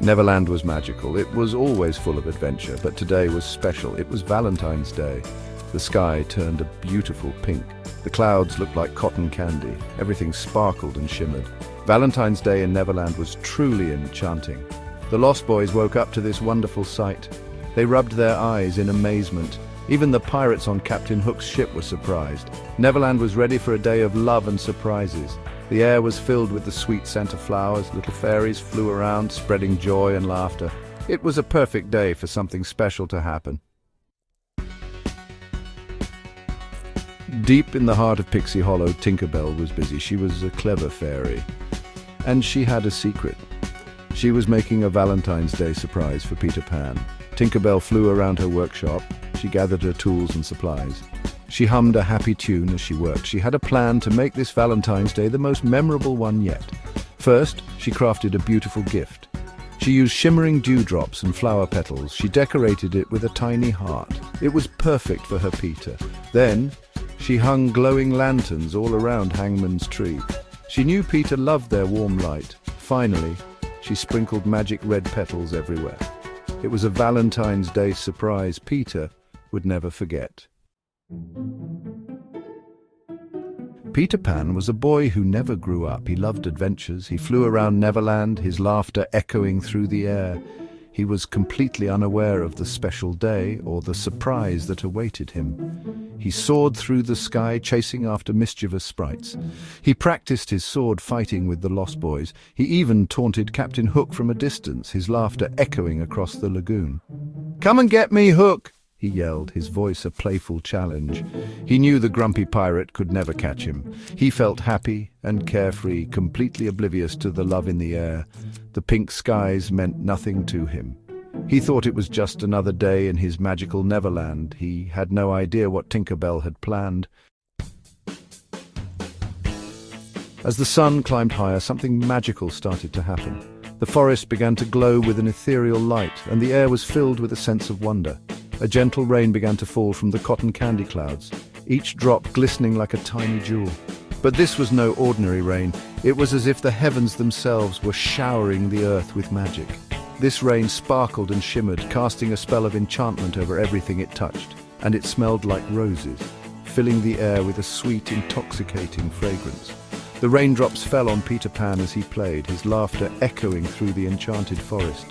Neverland was magical. It was always full of adventure, but today was special. It was Valentine's Day. The sky turned a beautiful pink. The clouds looked like cotton candy. Everything sparkled and shimmered. Valentine's Day in Neverland was truly enchanting. The Lost Boys woke up to this wonderful sight. They rubbed their eyes in amazement. Even the pirates on Captain Hook's ship were surprised. Neverland was ready for a day of love and surprises. The air was filled with the sweet scent of flowers. Little fairies flew around, spreading joy and laughter. It was a perfect day for something special to happen. Deep in the heart of Pixie Hollow, Tinker Bell was busy. She was a clever fairy. And she had a secret. She was making a Valentine's Day surprise for Peter Pan. Tinker Bell flew around her workshop. She gathered her tools and supplies. She hummed a happy tune as she worked. She had a plan to make this Valentine's Day the most memorable one yet. First, she crafted a beautiful gift. She used shimmering dewdrops and flower petals. She decorated it with a tiny heart. It was perfect for her Peter. Then, she hung glowing lanterns all around Hangman's tree. She knew Peter loved their warm light. Finally, she sprinkled magic red petals everywhere. It was a Valentine's Day surprise Peter would never forget. Peter Pan was a boy who never grew up. He loved adventures. He flew around Neverland, his laughter echoing through the air. He was completely unaware of the special day or the surprise that awaited him. He soared through the sky, chasing after mischievous sprites. He practiced his sword fighting with the Lost Boys. He even taunted Captain Hook from a distance, his laughter echoing across the lagoon. "Come and get me, Hook!" he yelled, his voice a playful challenge. He knew the grumpy pirate could never catch him. He felt happy and carefree, completely oblivious to the love in the air. The pink skies meant nothing to him. He thought it was just another day in his magical Neverland. He had no idea what Tinker Bell had planned. As the sun climbed higher, something magical started to happen. The forest began to glow with an ethereal light, and the air was filled with a sense of wonder. A gentle rain began to fall from the cotton candy clouds, each drop glistening like a tiny jewel. But this was no ordinary rain. It was as if the heavens themselves were showering the earth with magic. This rain sparkled and shimmered, casting a spell of enchantment over everything it touched, and it smelled like roses, filling the air with a sweet, intoxicating fragrance. The raindrops fell on Peter Pan as he played, his laughter echoing through the enchanted forest.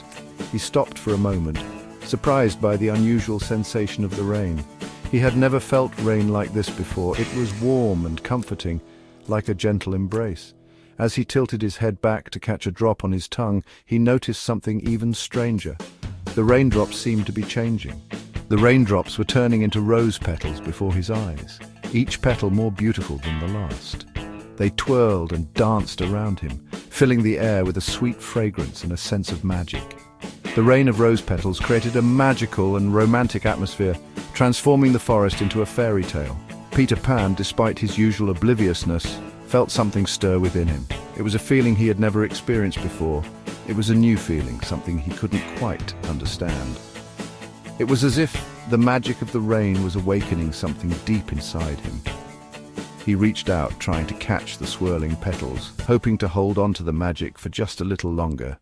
He stopped for a moment, surprised by the unusual sensation of the rain. He had never felt rain like this before. It was warm and comforting, like a gentle embrace. As he tilted his head back to catch a drop on his tongue, he noticed something even stranger. The raindrops seemed to be changing. The raindrops were turning into rose petals before his eyes, each petal more beautiful than the last. They twirled and danced around him, filling the air with a sweet fragrance and a sense of magic. The rain of rose petals created a magical and romantic atmosphere, transforming the forest into a fairy tale. Peter Pan, despite his usual obliviousness, felt something stir within him. It was a feeling he had never experienced before. It was a new feeling, something he couldn't quite understand. It was as if the magic of the rain was awakening something deep inside him. He reached out, trying to catch the swirling petals, hoping to hold on to the magic for just a little longer.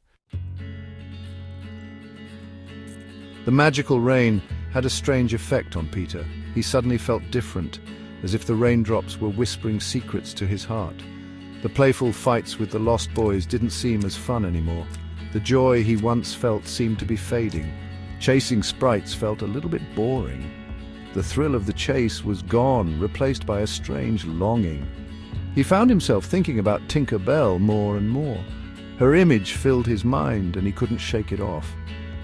The magical rain had a strange effect on Peter. He suddenly felt different, as if the raindrops were whispering secrets to his heart. The playful fights with the Lost Boys didn't seem as fun anymore. The joy he once felt seemed to be fading. Chasing sprites felt a little bit boring. The thrill of the chase was gone, replaced by a strange longing. He found himself thinking about Tinker Bell more and more. Her image filled his mind, and he couldn't shake it off.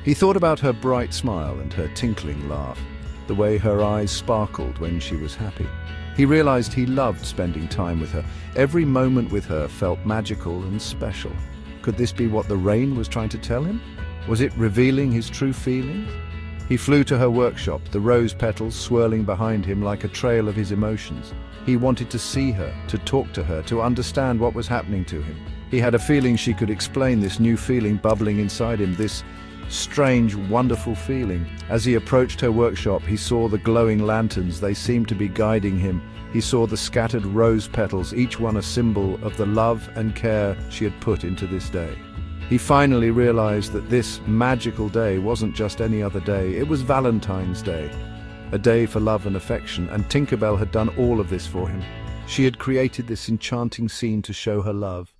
He thought about her bright smile and her tinkling laugh, the way her eyes sparkled when she was happy. He realized he loved spending time with her. Every moment with her felt magical and special. Could this be what the rain was trying to tell him? Was it revealing his true feelings? He flew to her workshop, the rose petals swirling behind him like a trail of his emotions. He wanted to see her, to talk to her, to understand what was happening to him. He had a feeling she could explain this new feeling bubbling inside him, this strange, wonderful feeling. As he approached her workshop, he saw the glowing lanterns. They seemed to be guiding him. He saw the scattered rose petals, each one a symbol of the love and care she had put into this day. He finally realized that this magical day wasn't just any other day, it was Valentine's Day. A day for love and affection, and Tinker Bell had done all of this for him. She had created this enchanting scene to show her love.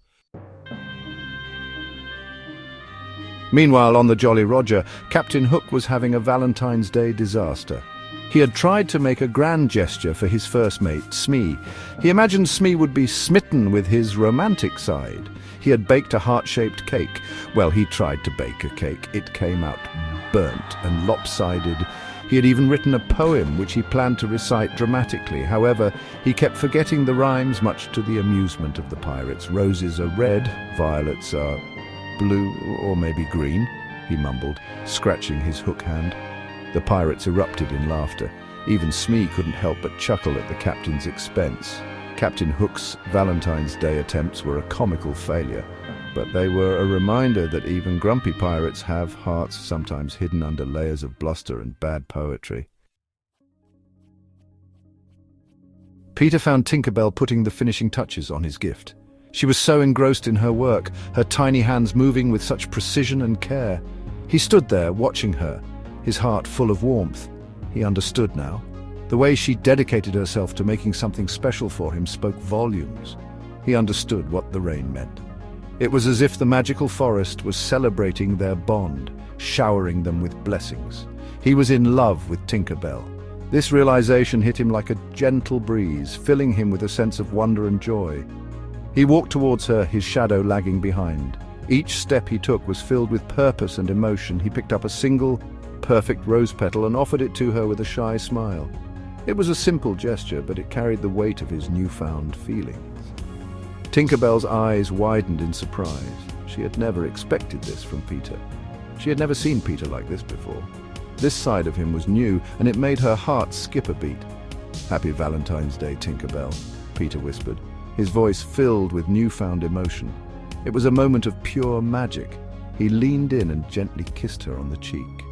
Meanwhile, on the Jolly Roger, Captain Hook was having a Valentine's Day disaster. He had tried to make a grand gesture for his first mate, Smee. He imagined Smee would be smitten with his romantic side. He had baked a heart-shaped cake. Well, he tried to bake a cake. It came out burnt and lopsided. He had even written a poem which he planned to recite dramatically. However, he kept forgetting the rhymes, much to the amusement of the pirates. Roses are red, violets are blue, or maybe green, he mumbled, scratching his hook hand. The pirates erupted in laughter. Even Smee couldn't help but chuckle at the captain's expense. Captain Hook's Valentine's Day attempts were a comical failure, but they were a reminder that even grumpy pirates have hearts sometimes hidden under layers of bluster and bad poetry. Peter found Tinker Bell putting the finishing touches on his gift. She was so engrossed in her work, her tiny hands moving with such precision and care. He stood there, watching her, his heart full of warmth. He understood now. The way she dedicated herself to making something special for him spoke volumes. He understood what the rain meant. It was as if the magical forest was celebrating their bond, showering them with blessings. He was in love with Tinker Bell. This realization hit him like a gentle breeze, filling him with a sense of wonder and joy. He walked towards her, his shadow lagging behind. Each step he took was filled with purpose and emotion. He picked up a single, perfect rose petal and offered it to her with a shy smile. It was a simple gesture, but it carried the weight of his newfound feelings. Tinker Bell's eyes widened in surprise. She had never expected this from Peter. She had never seen Peter like this before. This side of him was new, and it made her heart skip a beat. "Happy Valentine's Day, Tinker Bell," Peter whispered, his voice filled with newfound emotion. It was a moment of pure magic. He leaned in and gently kissed her on the cheek.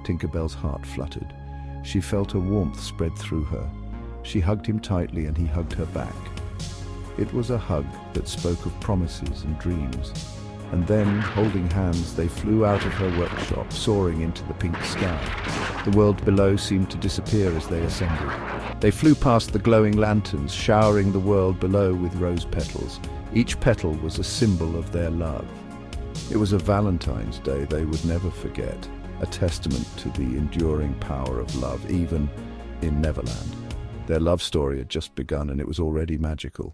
Tinker Bell's heart fluttered. She felt a warmth spread through her. She hugged him tightly and he hugged her back. It was a hug that spoke of promises and dreams. And then, holding hands, they flew out of her workshop, soaring into the pink sky. The world below seemed to disappear as they ascended. They flew past the glowing lanterns, showering the world below with rose petals. Each petal was a symbol of their love. It was a Valentine's Day they would never forget, a testament to the enduring power of love, even in Neverland. Their love story had just begun and it was already magical.